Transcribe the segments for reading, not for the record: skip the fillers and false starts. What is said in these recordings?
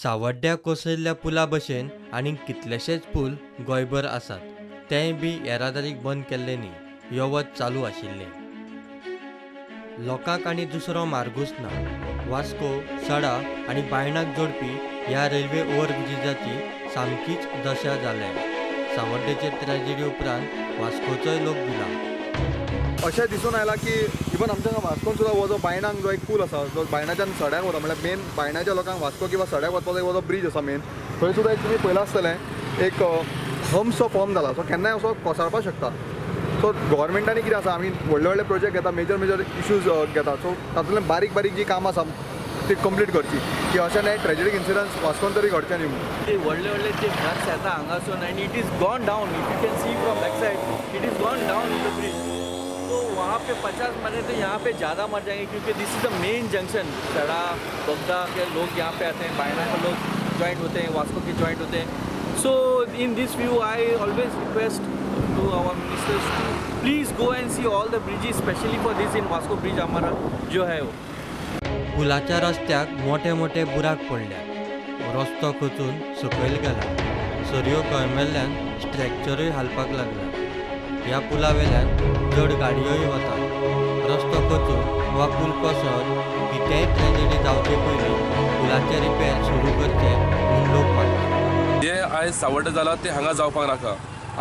सावड्ड्या कोसळिल्ल्या पुला भशेन आनीक कितलेशेच पूल गोंयभर आसात, तेय बी येरादारीक बंद केल्ले न्ही, येवत चालू आशिल्ले. लोकांक आनी दुसरो मार्गूच ना. वास्को, सडा आनी बायणाक जोडपी ह्या रेल्वे ओव्हरब्रिजाची सामकीच दशा जाल्या. सावड्डेचे ट्रॅजेडी उपरांत वास्कोचोय लोक भिला. अशें दिसून आयलां की इवन आमच्या वास्कोन सुद्दां हो जो बायणाक जो एक पूल आसा जो बायणाच्यान सड्याक वता, म्हळ्यार मेन बायणाच्या लोकांक वास्को किंवा सड्याक वचपाचो एक जो ब्रीज आसा मेन, थंय सुद्दां एक तुमी पयलां आसतलें एक हम्सो फॉर्म जाला. सो केन्नाय असो कोसळपाक शकता. सो गव्हर्मेंटांनी कितें आसा, आमी व्हडले व्हडले प्रोजेक्ट घेता, मेजर इश्यूज घेता, सो तातूंतल्यान बारीक बारीक जी कामां आसा ती कंप्लीट करची, की अशें नाही ट्रेजेडीक इन्सिडंट्स वास्कोन तरी घडचे न्ही म्हणून. ते व्हडले व्हडले जे घर्स येता हांगासून आनी it is gone down. If you can see from back side it is gone down in the bridge. तो वहाँ पे 50 मरे तो यहाँ पे ज़्यादा मर जाएंगे, क्योंकि दिस इज़ द मेन जंक्शन. सड़ा बगदा के लोग यहाँ पे आते हैं, बायना के लोग ज्वाइंट होते हैं, वास्को के ज्वाइंट होते हैं. So in this view I always request to our ministers to please go and see all the bridges, specially for this in Vasco bridge हमारा जो है वो. पुलाच्या रस्त्याक मोठे मोठे बुराक पडल्या. रस्तो खचून सकयल गेला. सरयो कळमेल्ल्यान स्ट्रक्चरूय हालपाक लागला. ह्या पुला वेल्यान जड गाडयोय वतात. रस्तो खचून वा पूल कोसळत कितेंय ट्रॅजेडी जावचे पयलीं पुलाचे रिपेर सुरू करचे म्हूण लोक मागतात. जे आयज सावड्डे जाला ते हांगा जावपाक नाका.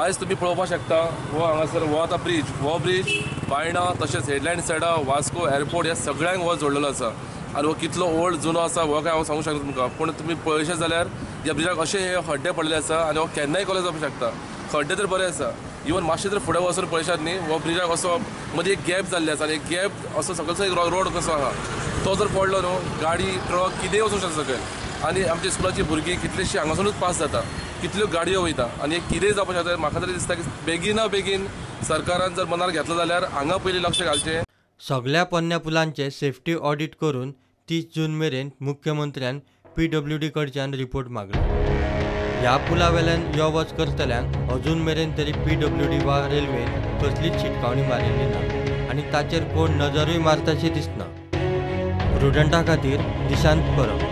आयज तुमी पळोवपाक शकता हो हांगासर हो आतां ब्रीज, हो ब्रीज बायणा तशेंच हेडलायन सायडा वास्को एअरपोर्ट ह्या सगळ्यांक हो जोडलेलो आसा. आनी हो कितलो ओल्ड जुनो आसा हो काय हांव सांगूं शकना तुमकां. पूण तुमी पळयशे जाल्यार ह्या ब्रिजाक अशे हे खड्डे पडले आसा आनी हो केन्नाय कॉलेज जावपाक शकता. खड्डे तर बरे आसा. इवन मातशे जर फुडें वचून पळयशात न्ही, हो ब्रिजाक असो मदीं एक गॅप जाल्ले आसा आनी एक गॅप असो सकलचो एक रोड कसो आहा, तो जर पडलो न्हू गाडी ट्रक कितेंय वचूंक शकता सकयल. आनी आमच्या स्कुलाची भुरगीं कितलींशीं हांगासरूनच पास जाता, कितल्यो गाडयो वयता आनी एक कितेंय जावपाक शकता. म्हाका तरी दिसता की बेगिना बेगीन सरकारान जर मनार घेतलो जाल्यार हांगा पयलीं लक्ष घालचें. सगळ्या पोरण्या पुलांचे सेफ्टी ऑडिट करून 30 जून मेरेन मुख्यमंत्र्यान PWD कडच्यान रिपोर्ट मागलो. ह्या पुला वेल्यान यो वच करतल्यांक अजून मेरेन तरी PWD वा रेल्वेन कसलीच शिटकावणी मारिल्ली ना आनी ताचेर कोण नजरूय मारताशी दिसना. प्रुडंटा खातीर दिशांत परब.